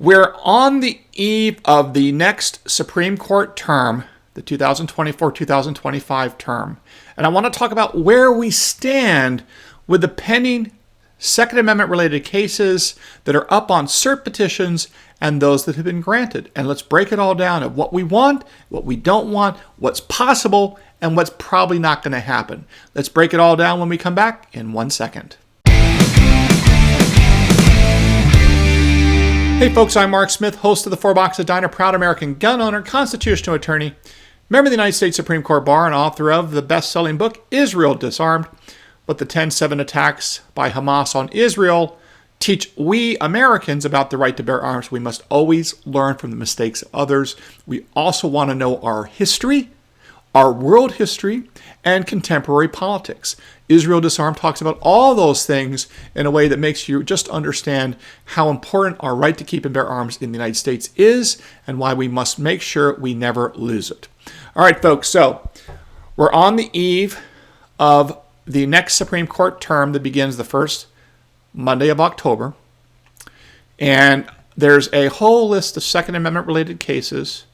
We're on the eve of the next Supreme Court term, the 2024-2025 term. And I want to talk about where we stand with the pending Second Amendment related cases that are up on cert petitions and those that have been granted. And let's break it all down of what we want, what we don't want, what's possible, and what's probably not going to happen. Let's break it all down when we come back in 1 second. Hey folks, I'm Mark Smith, host of the Four Boxes Diner, proud American gun owner, constitutional attorney, member of the United States Supreme Court Bar, and author of the best-selling book, Israel Disarmed, What the 10/7 Attacks by Hamas on Israel teach we Americans about the right to bear arms. We must always learn from the mistakes of others. We also want to know our history, our world history, and contemporary politics. Israel Disarmed talks about all those things in a way that makes you just understand how important our right to keep and bear arms in the United States is and why we must make sure we never lose it. All right, folks, so we're on the eve of the next Supreme Court term that begins the first Monday of October. And there's a whole list of Second Amendment related cases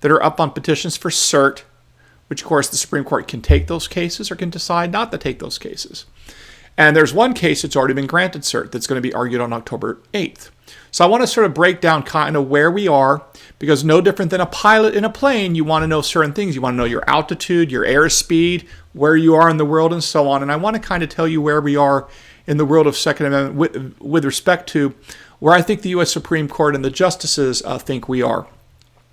that are up on petitions for cert, which, of course, the Supreme Court can take those cases or can decide not to take those cases. And there's one case that's already been granted cert that's going to be argued on October 8th. So I want to sort of break down kind of where we are, because no different than a pilot in a plane, you want to know certain things. You want to know your altitude, your airspeed, where you are in the world, and so on. And I want to kind of tell you where we are in the world of Second Amendment with respect to where I think the U.S. Supreme Court and the justices think we are.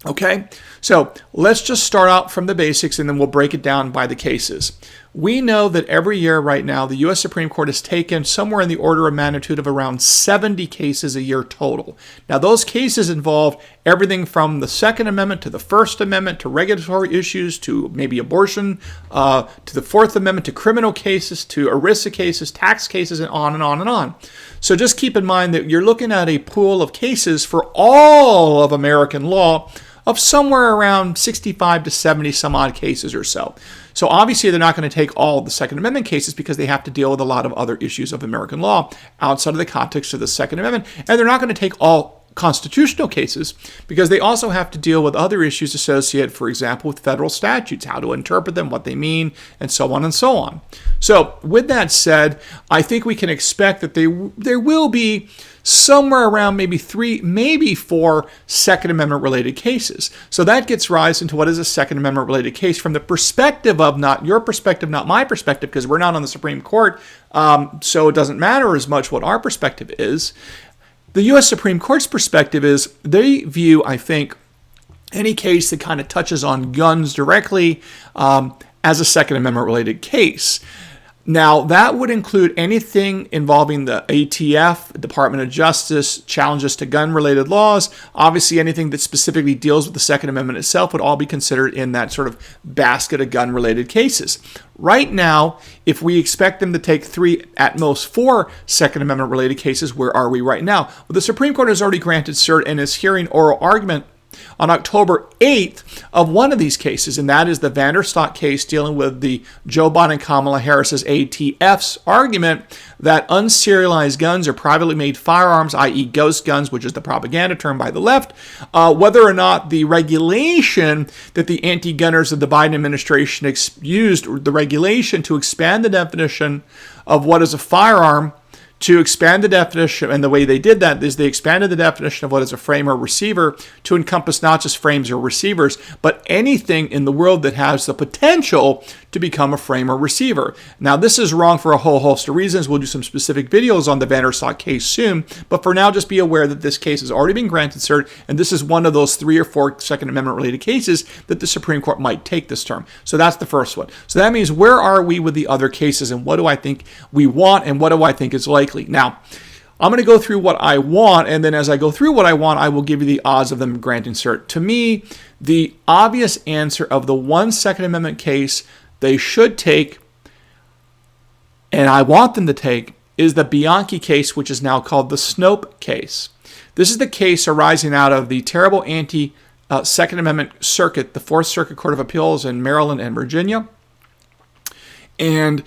Okay, so let's just start out from the basics and then we'll break it down by the cases. We know that every year right now, the U.S. Supreme Court has taken somewhere in the order of magnitude of around 70 cases a year total. Now, those cases involve everything from the Second Amendment to the First Amendment to regulatory issues to maybe abortion, to the Fourth Amendment to criminal cases to ERISA cases, tax cases, and on and on and on. So just keep in mind that you're looking at a pool of cases for all of American law of somewhere around 65 to 70 some odd cases or so. So obviously they're not going to take all the Second Amendment cases because they have to deal with a lot of other issues of American law outside of the context of the Second Amendment. And they're not going to take all constitutional cases because they also have to deal with other issues associated, for example, with federal statutes, how to interpret them, what they mean, and so on and so on. So with that said, I think we can expect that there will be somewhere around maybe 3, maybe 4 Second Amendment related cases. So that gets rise into what is a Second Amendment related case from the perspective of not your perspective, not my perspective, because we're not on the Supreme Court, so it doesn't matter as much what our perspective is. The U.S. Supreme Court's perspective is they view, I think, any case that kind of touches on guns directly as a Second Amendment related case. Now, that would include anything involving the ATF, Department of Justice, challenges to gun-related laws. Obviously, anything that specifically deals with the Second Amendment itself would all be considered in that sort of basket of gun-related cases. Right now, if we expect them to take 3, at most 4 Second Amendment-related cases, where are we right now? Well, the Supreme Court has already granted cert and is hearing oral argument on October 8th of one of these cases, and that is the Vanderstock case dealing with the Joe Biden and Kamala Harris's ATF's argument that unserialized guns are privately made firearms, i.e. ghost guns, which is the propaganda term by the left, whether or not the regulation that the anti-gunners of the Biden administration used, the regulation to expand the definition of what is a firearm, to expand the definition, and the way they did that is they expanded the definition of what is a frame or receiver to encompass not just frames or receivers, but anything in the world that has the potential to become a frame or receiver. Now, this is wrong for a whole host of reasons. We'll do some specific videos on the Vanderstock case soon, but for now, just be aware that this case has already been granted cert, and this is one of those 3 or 4 Second Amendment-related cases that the Supreme Court might take this term. So that's the first one. So that means where are we with the other cases, and what do I think we want, and what do I think is likely? Now, I'm going to go through what I want, and then as I go through what I want, I will give you the odds of them granting cert. To me, the obvious answer of the one Second Amendment case they should take, and I want them to take, is the Bianchi case, which is now called the Snope case. This is the case arising out of the terrible anti-Second Amendment circuit, the Fourth Circuit Court of Appeals in Maryland and Virginia. And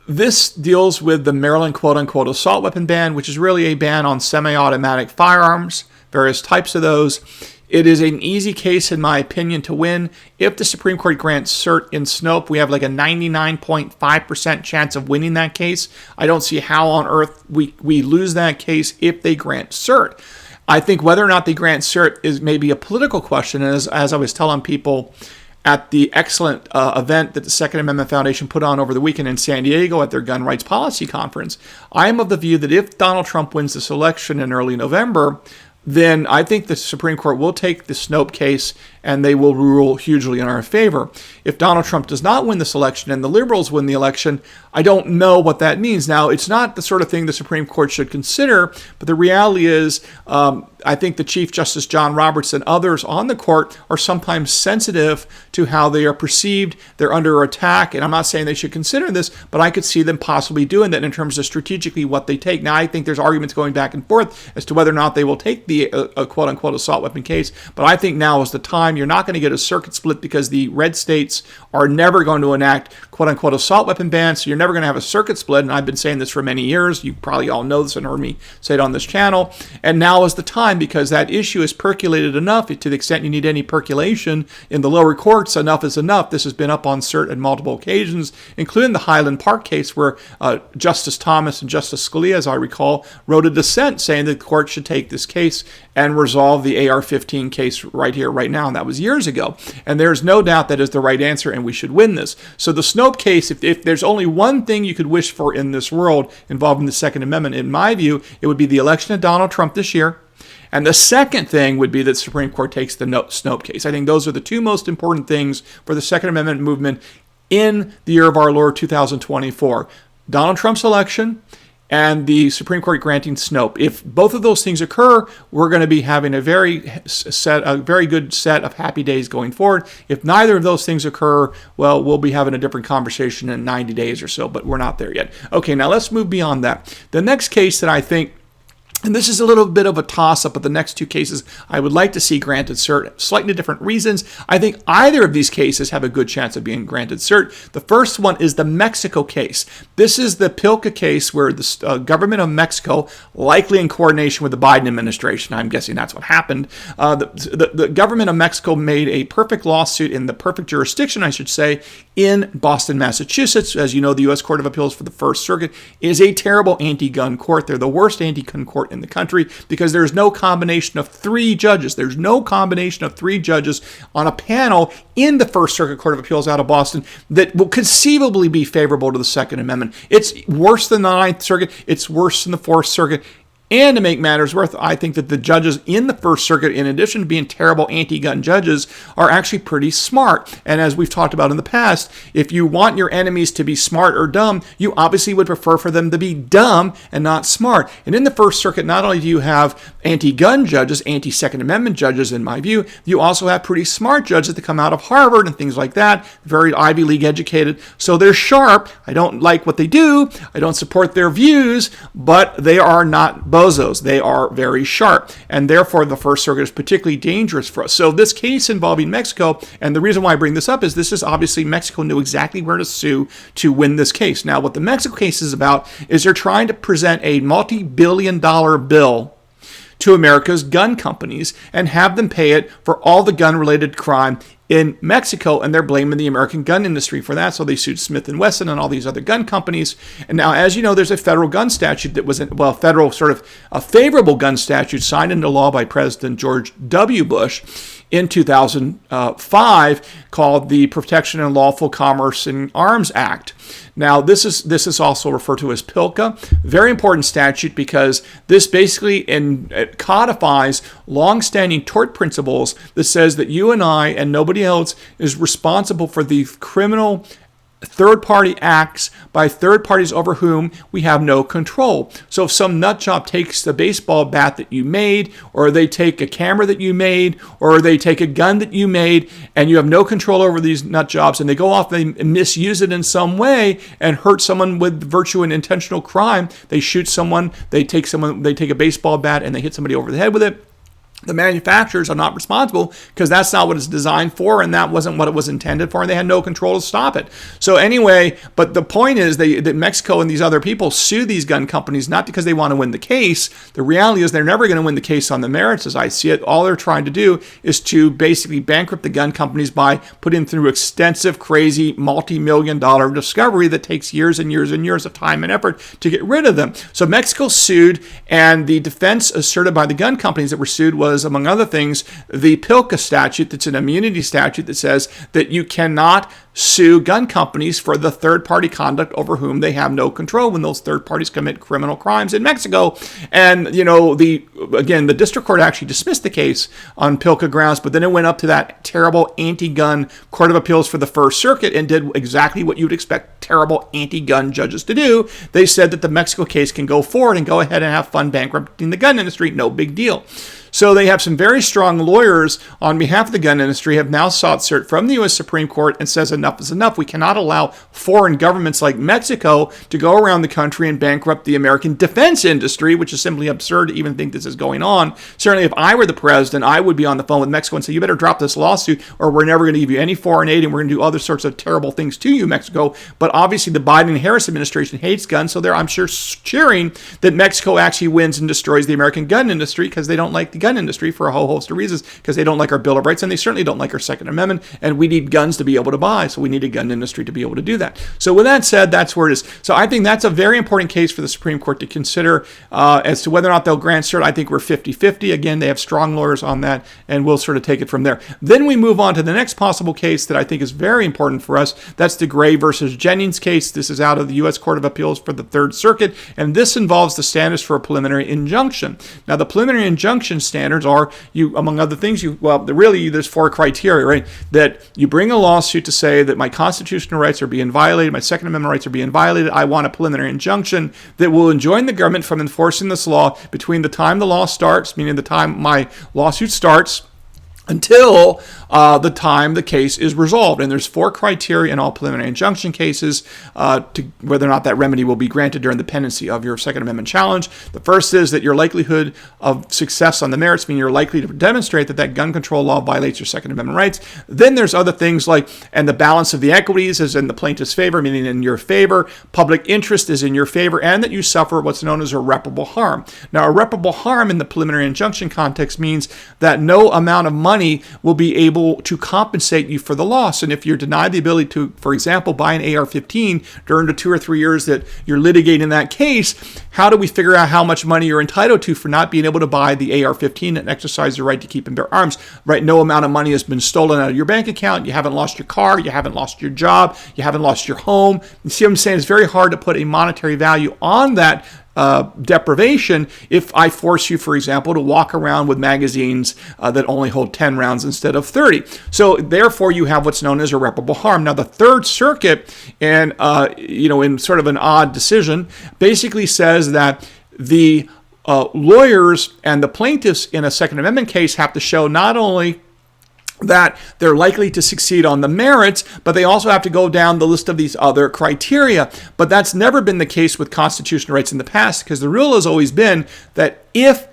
this deals with the Maryland quote-unquote assault weapon ban, which is really a ban on semi-automatic firearms various types of those. It is an easy case, in my opinion, to win. If the Supreme Court grants cert in Snope, we have like a 99.5% chance of winning that case. I don't see how on earth we lose that case if they grant cert. I think whether or not they grant cert is maybe a political question. As I was telling people at the excellent event that the Second Amendment Foundation put on over the weekend in San Diego at their gun rights policy conference, I am of the view that if Donald Trump wins this election in early November, then I think the Supreme Court will take the Snope case and they will rule hugely in our favor. If Donald Trump does not win this election and the liberals win the election, I don't know what that means. Now, it's not the sort of thing the Supreme Court should consider, but the reality is I think the Chief Justice John Roberts and others on the court are sometimes sensitive to how they are perceived. They're under attack, and I'm not saying they should consider this, but I could see them possibly doing that in terms of strategically what they take. Now, I think there's arguments going back and forth as to whether or not they will take the quote-unquote assault weapon case, but I think now is the time. You're not going to get a circuit split because the red states are never going to enact quote-unquote assault weapon bans, so you're never going to have a circuit split, and I've been saying this for many years. You probably all know this and heard me say it on this channel, and now is the time because that issue is percolated enough. To the extent you need any percolation in the lower courts, enough is enough. This has been up on cert on multiple occasions, including the Highland Park case where Justice Thomas and Justice Scalia, as I recall, wrote a dissent saying that the court should take this case and resolve the AR-15 case right here, right now, and that was years ago. And there's no doubt that is the right answer, and we should win this. So the Snope case, if there's only one thing you could wish for in this world involving the Second Amendment, in my view, it would be the election of Donald Trump this year. And the second thing would be that the Supreme Court takes the Snope case. I think those are the two most important things for the Second Amendment movement in the year of our Lord 2024. Donald Trump's election and the Supreme Court granting Snope. If both of those things occur, we're going to be having a very good set of happy days going forward. If neither of those things occur, well, we'll be having a different conversation in 90 days or so, but we're not there yet. Okay, now let's move beyond that. The next case that I think, and this is a little bit of a toss-up, but the next two cases I would like to see granted cert, slightly different reasons. I think either of these cases have a good chance of being granted cert. The first one is the Mexico case. This is the Pilca case where the government of Mexico, likely in coordination with the Biden administration, I'm guessing that's what happened, the government of Mexico made a perfect lawsuit in the perfect jurisdiction, I should say, in Boston, Massachusetts. As you know, the U.S. Court of Appeals for the First Circuit is a terrible anti-gun court. They're the worst anti-gun court in the country because there's no combination of three judges. There's no combination of three judges on a panel in the First Circuit Court of Appeals out of Boston that will conceivably be favorable to the Second Amendment. It's worse than the Ninth Circuit. It's worse than the Fourth Circuit. And to make matters worse, I think that the judges in the First Circuit, in addition to being terrible anti-gun judges, are actually pretty smart. And as we've talked about in the past, if you want your enemies to be smart or dumb, you obviously would prefer for them to be dumb and not smart. And in the First Circuit, not only do you have anti-gun judges, anti-Second Amendment judges, in my view, you also have pretty smart judges that come out of Harvard and things like that, very Ivy League educated. So they're sharp. I don't like what they do. I don't support their views, but they are not bozos. They are very sharp, and therefore the First Circuit is particularly dangerous for us. So this case involving Mexico, and the reason why I bring this up is this is obviously Mexico knew exactly where to sue to win this case. Now, what the Mexico case is about is they're trying to present a multi-billion-dollar bill to America's gun companies and have them pay it for all the gun-related crime in Mexico, and they're blaming the American gun industry for that. So they sued Smith & Wesson and all these other gun companies. And now, as you know, there's a federal gun statute that was, federal sort of a favorable gun statute signed into law by President George W. Bush in 2005 called the Protection and Lawful Commerce in Arms Act. Now, this is also referred to as PILCA. Very important statute because this basically codifies long-standing tort principles that says that you and I and nobody else is responsible for the criminal third-party acts by third parties over whom we have no control. So if some nutjob takes the baseball bat that you made, or they take a camera that you made, or they take a gun that you made, and you have no control over these nutjobs, and they go off, they misuse it in some way and hurt someone with virtue and intentional crime, they shoot someone, they take a baseball bat and they hit somebody over the head with it, The manufacturers are not responsible because that's not what it's designed for, and that wasn't what it was intended for, and they had no control to stop it. So anyway, but the point is that Mexico and these other people sue these gun companies not because they want to win the case. The reality is they're never going to win the case on the merits as I see it. All they're trying to do is to basically bankrupt the gun companies by putting through extensive, crazy, multi-million-dollar discovery that takes years and years and years of time and effort to get rid of them. So Mexico sued, and the defense asserted by the gun companies that were sued was, among other things, the PILCA statute. That's an immunity statute that says that you cannot sue gun companies for the third-party conduct over whom they have no control when those third parties commit criminal crimes in Mexico. And, the district court actually dismissed the case on PILCA grounds, but then it went up to that terrible anti-gun Court of Appeals for the First Circuit and did exactly what you would expect terrible anti-gun judges to do. They said that the Mexico case can go forward and go ahead and have fun bankrupting the gun industry. No big deal. So they have some very strong lawyers on behalf of the gun industry have now sought cert from the U.S. Supreme Court and says enough is enough. We cannot allow foreign governments like Mexico to go around the country and bankrupt the American defense industry, which is simply absurd to even think this is going on. Certainly, if I were the president, I would be on the phone with Mexico and say, you better drop this lawsuit or we're never going to give you any foreign aid and we're going to do other sorts of terrible things to you, Mexico. But obviously, the Biden and Harris administration hates guns, so they're, I'm sure, cheering that Mexico actually wins and destroys the American gun industry because they don't like the gun industry for a whole host of reasons, because they don't like our Bill of Rights and they certainly don't like our Second Amendment, and we need guns to be able to buy, so we need a gun industry to be able to do that. So with that said, that's where it is. So I think that's a very important case for the Supreme Court to consider as to whether or not they'll grant cert. I think we're 50-50. Again, they have strong lawyers on that, and we'll sort of take it from there. Then we move on to the next possible case that I think is very important for us. That's the Gray versus Jennings case. This is out of the U.S. Court of Appeals for the Third Circuit, and this involves the standards for a preliminary injunction. Now, the preliminary injunction standards are, among other things, there's four criteria, right? That you bring a lawsuit to say that my constitutional rights are being violated, my Second Amendment rights are being violated. I want a preliminary injunction that will enjoin the government from enforcing this law between the time the law starts, meaning the time my lawsuit starts, until the time the case is resolved. And there's four criteria in all preliminary injunction cases to whether or not that remedy will be granted during the pendency of your Second Amendment challenge. The first is that your likelihood of success on the merits, meaning you're likely to demonstrate that that gun control law violates your Second Amendment rights. Then there's other things like, and the balance of the equities is in the plaintiff's favor, meaning in your favor, public interest is in your favor, and that you suffer what's known as irreparable harm. Now, irreparable harm in the preliminary injunction context means that no amount of money will be able to compensate you for the loss. And if you're denied the ability to, for example, buy an AR-15 during the 2 or 3 years that you're litigating that case, how do we figure out how much money you're entitled to for not being able to buy the AR-15 and exercise your right to keep and bear arms? Right? No amount of money has been stolen out of your bank account. You haven't lost your car. You haven't lost your job. You haven't lost your home. You see what I'm saying? It's very hard to put a monetary value on that deprivation if I force you, for example, to walk around with magazines that only hold 10 rounds instead of 30. So therefore, you have what's known as irreparable harm. Now, the Third Circuit, and in sort of an odd decision, basically says that the lawyers and the plaintiffs in a Second Amendment case have to show not only that they're likely to succeed on the merits, but they also have to go down the list of these other criteria. But that's never been the case with constitutional rights in the past, because the rule has always been that if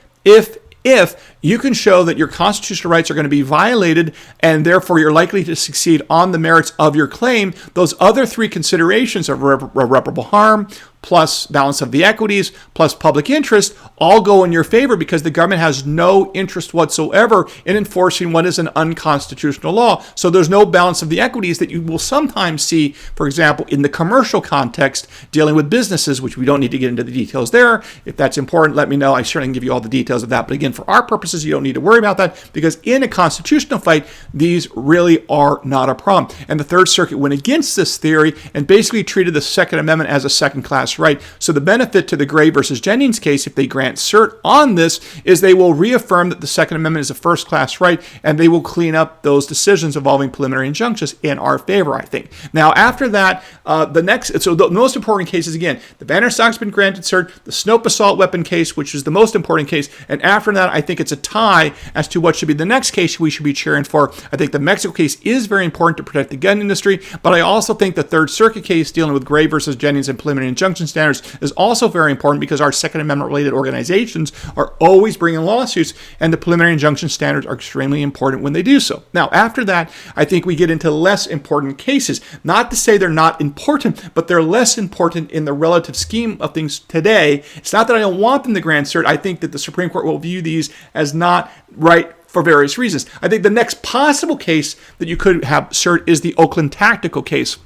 you can show that your constitutional rights are going to be violated and therefore you're likely to succeed on the merits of your claim, those other three considerations of irreparable harm, plus balance of the equities, plus public interest, all go in your favor because the government has no interest whatsoever in enforcing what is an unconstitutional law. So there's no balance of the equities that you will sometimes see, for example, in the commercial context, dealing with businesses, which we don't need to get into the details there. If that's important, let me know. I certainly can give you all the details of that. But again, for our purposes, you don't need to worry about that because in a constitutional fight, these really are not a problem. And the Third Circuit went against this theory and basically treated the Second Amendment as a second-class right. So the benefit to the Gray versus Jennings case, if they grant cert on this, is they will reaffirm that the Second Amendment is a first-class right, and they will clean up those decisions involving preliminary injunctions in our favor, I think. Now, after that, the most important cases, again, the Vanderstock's been granted cert, the Snope assault weapon case, which is the most important case, and after that, I think it's a tie as to what should be the next case we should be cheering for. I think the Mexico case is very important to protect the gun industry, but I also think the Third Circuit case dealing with Gray versus Jennings and preliminary injunction standards is also very important because our Second Amendment related organizations are always bringing lawsuits, and the preliminary injunction standards are extremely important when they do so. Now, after that, I think we get into less important cases. Not to say they're not important, but they're less important in the relative scheme of things today. It's not that I don't want them to grant cert. I think that the Supreme Court will view these as not right for various reasons. I think the next possible case that you could have cert is the Oakland Tactical case.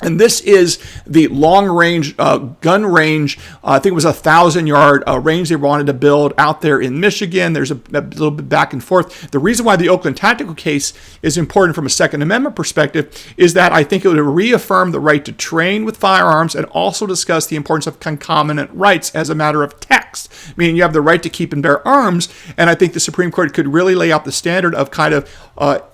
And this is the long-range gun range. I think it was 1,000-yard range they wanted to build out there in Michigan. There's a little bit back and forth. The reason why the Oakland Tactical case is important from a Second Amendment perspective is that I think it would reaffirm the right to train with firearms and also discuss the importance of concomitant rights as a matter of text. Meaning you have the right to keep and bear arms, and I think the Supreme Court could really lay out the standard of kind of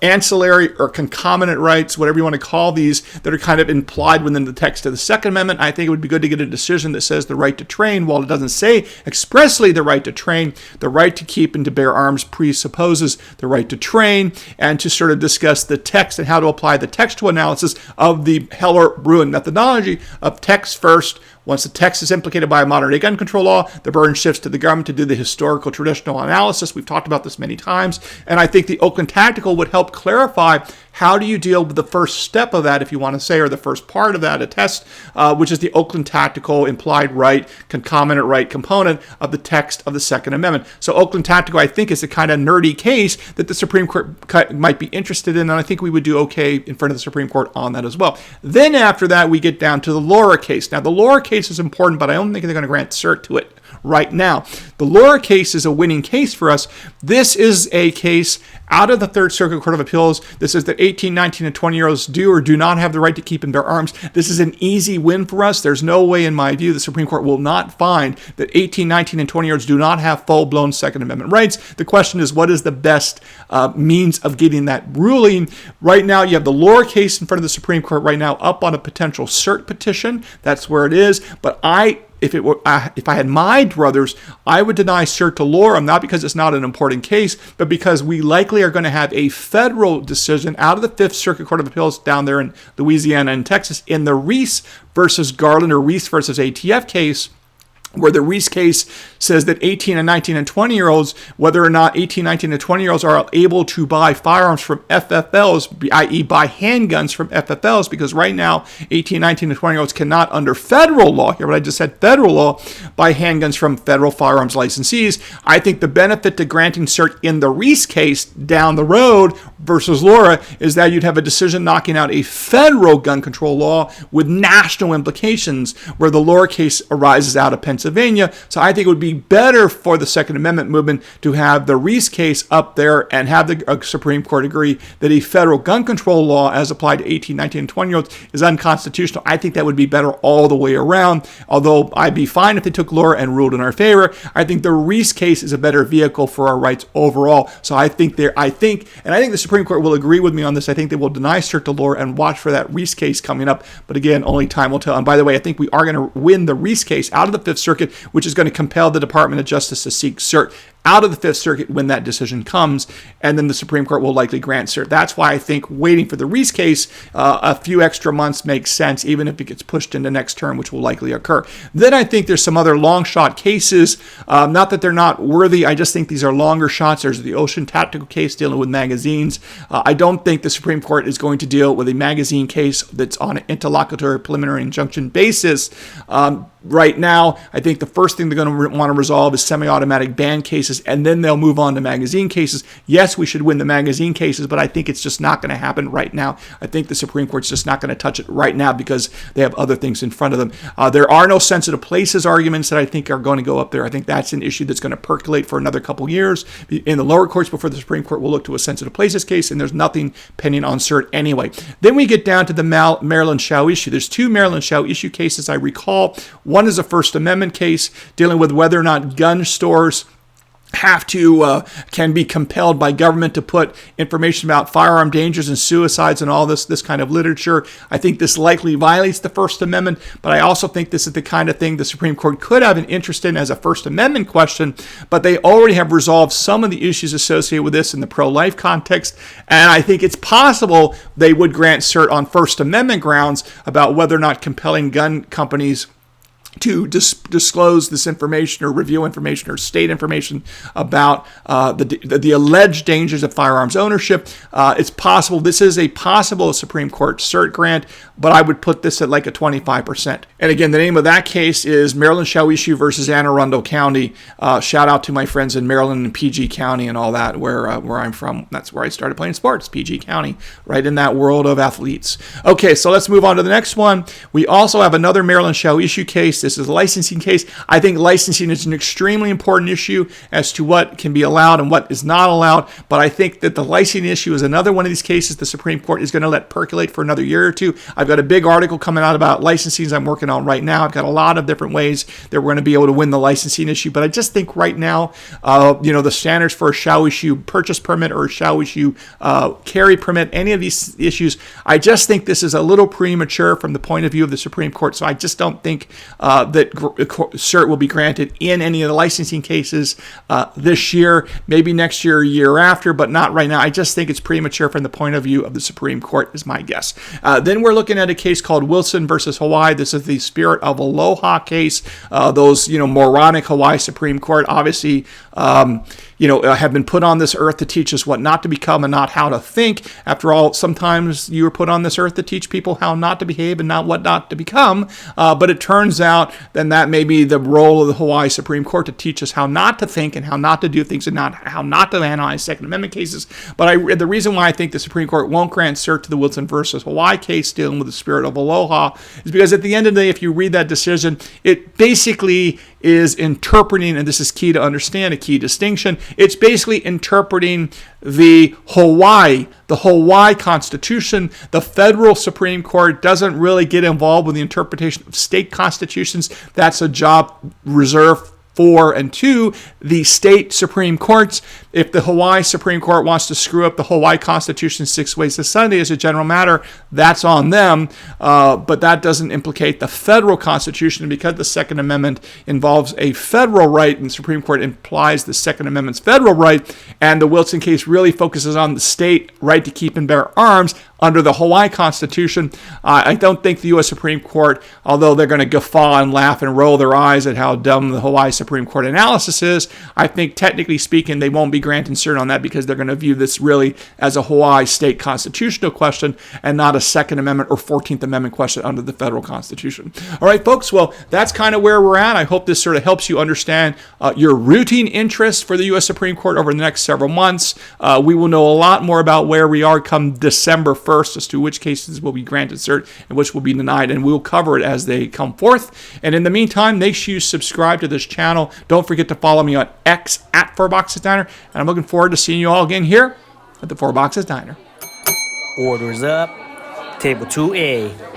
ancillary or concomitant rights, whatever you want to call these, that are kind of implied within the text of the Second Amendment. I think it would be good to get a decision that says the right to train, while it doesn't say expressly the right to train, the right to keep and to bear arms presupposes the right to train, and to sort of discuss the text and how to apply the textual analysis of the Heller-Bruin methodology of text first. Once the text is implicated by a modern-day gun control law, the burden shifts to the government to do the historical traditional analysis. We've talked about this many times, and I think the Oakland Tactical would help clarify how do you deal with the first step of that, if you want to say, or the first part of that, a test, which is the Oakland Tactical implied right, concomitant right component of the text of the Second Amendment. So Oakland Tactical, I think, is a kind of nerdy case that the Supreme Court might be interested in, and I think we would do okay in front of the Supreme Court on that as well. Then after that, we get down to the Laura case. Now, the Laura case is important, but I don't think they're going to grant cert to it right now. The Laura case is a winning case for us. This is a case out of the Third Circuit Court of Appeals. This is that 18, 19, and 20-year-olds do or do not have the right to keep and bear arms. This is an easy win for us. There's no way, in my view, the Supreme Court will not find that 18, 19, and 20-year-olds do not have full-blown Second Amendment rights. The question is, what is the best means of getting that ruling? Right now, you have the Laura case in front of the Supreme Court right now up on a potential cert petition. That's where it is. But if I had my druthers, I would deny cert to Laura, not because it's not an important case, but because we likely are going to have a federal decision out of the Fifth Circuit Court of Appeals down there in Louisiana and Texas in the Reese versus Garland or Reese versus ATF case, where the Reese case says that 18 and 19 and 20-year-olds, whether or not 18, 19, and 20-year-olds are able to buy firearms from FFLs, i.e. buy handguns from FFLs, because right now 18, 19, and 20-year-olds cannot, under federal law, here what I just said, federal law, buy handguns from federal firearms licensees. I think the benefit to granting cert in the Reese case down the road versus Laura is that you'd have a decision knocking out a federal gun control law with national implications, where the Laura case arises out of Pennsylvania. So I think it would be better for the Second Amendment movement to have the Reese case up there and have the Supreme Court agree that a federal gun control law as applied to 18, 19, and 20-year-olds is unconstitutional. I think that would be better all the way around, although I'd be fine if they took Laura and ruled in our favor. I think the Reese case is a better vehicle for our rights overall. So I think the Supreme Court will agree with me on this. I think they will deny cert to Laura and watch for that Reese case coming up. But again, only time will tell. And by the way, I think we are going to win the Reese case out of the Fifth Circuit, which is going to compel the Department of Justice to seek cert out of the Fifth Circuit when that decision comes, and then the Supreme Court will likely grant cert. That's why I think waiting for the Reese case a few extra months makes sense, even if it gets pushed into next term, which will likely occur. Then I think there's some other long shot cases, not that they're not worthy, I just think these are longer shots. There's the Ocean Tactical case dealing with magazines. I don't think the Supreme Court is going to deal with a magazine case that's on an interlocutory preliminary injunction basis. Right now, I think the first thing they're going to want to resolve is semi-automatic ban cases, and then they'll move on to magazine cases. Yes, we should win the magazine cases, but I think it's just not going to happen right now. I think the Supreme Court's just not going to touch it right now because they have other things in front of them. There are no sensitive places arguments that I think are going to go up there. I think that's an issue that's going to percolate for another couple years in the lower courts before the Supreme Court will look to a sensitive places case, and there's nothing pending on cert anyway. Then we get down to the Maryland shall issue. There's two Maryland shall issue cases I recall. One is a First Amendment case dealing with whether or not gun stores can be compelled by government to put information about firearm dangers and suicides and all this kind of literature. I think this likely violates the First Amendment, but I also think this is the kind of thing the Supreme Court could have an interest in as a First Amendment question, but they already have resolved some of the issues associated with this in the pro-life context, and I think it's possible they would grant cert on First Amendment grounds about whether or not compelling gun companies to disclose this information or review information or state information about the alleged dangers of firearms ownership. It's possible. This is a possible Supreme Court cert grant, but I would put this at like a 25%. And again, the name of that case is Maryland Shall Issue versus Anne Arundel County. Shout out to my friends in Maryland and PG County and all that, where I'm from. That's where I started playing sports, PG County, right in that world of athletes. Okay, so let's move on to the next one. We also have another Maryland Shall Issue case. This is a licensing case. I think licensing is an extremely important issue as to what can be allowed and what is not allowed, but I think that the licensing issue is another one of these cases the Supreme Court is going to let percolate for another year or two. I've got a big article coming out about licensing I'm working on right now. I've got a lot of different ways that we're going to be able to win the licensing issue, but I just think right now, the standards for a shall issue purchase permit or a shall issue carry permit, any of these issues, I just think this is a little premature from the point of view of the Supreme Court, so I just don't think that cert will be granted in any of the licensing cases this year, maybe next year or year after, but not right now. I just think it's premature from the point of view of the Supreme Court is my guess. Then we're looking at a case called Wilson versus Hawaii. This is the Spirit of Aloha case. Those moronic Hawaii Supreme Court obviously have been put on this earth to teach us what not to become and not how to think. After all, sometimes you were put on this earth to teach people how not to behave and not what not to become. But it turns out then that may be the role of the Hawaii Supreme Court to teach us how not to think and how not to do things and how not to analyze Second Amendment cases. But the reason why I think the Supreme Court won't grant cert to the Wilson versus Hawaii case dealing with the Spirit of Aloha is because at the end of the day, if you read that decision, it basically is interpreting, and this is key to understand, a key distinction, it's basically interpreting the Hawaii Constitution. The federal Supreme Court doesn't really get involved with the interpretation of state constitutions. That's a job reserved for and to the state Supreme Courts. If the Hawaii Supreme Court wants to screw up the Hawaii Constitution 6 ways to Sunday as a general matter, that's on them. But that doesn't implicate the federal Constitution. And because the Second Amendment involves a federal right, and the Supreme Court implies the Second Amendment's federal right, and the Wilson case really focuses on the state right to keep and bear arms under the Hawaii Constitution, I don't think the U.S. Supreme Court, although they're going to guffaw and laugh and roll their eyes at how dumb the Hawaii Supreme Court analysis is, I think technically speaking they won't be granting cert on that because they're going to view this really as a Hawaii state constitutional question and not a Second Amendment or 14th Amendment question under the federal Constitution. All right, folks, well, that's kind of where we're at. I hope this sort of helps you understand your routine interest for the U.S. Supreme Court over the next several months. We will know a lot more about where we are come December 1st as to which cases will be granted cert and which will be denied, and we'll cover it as they come forth. And in the meantime, make sure you subscribe to this channel. Don't forget to follow me on X at 4 Boxes Diner, and I'm looking forward to seeing you all again here at the 4 Boxes Diner. Orders up. Table 2A.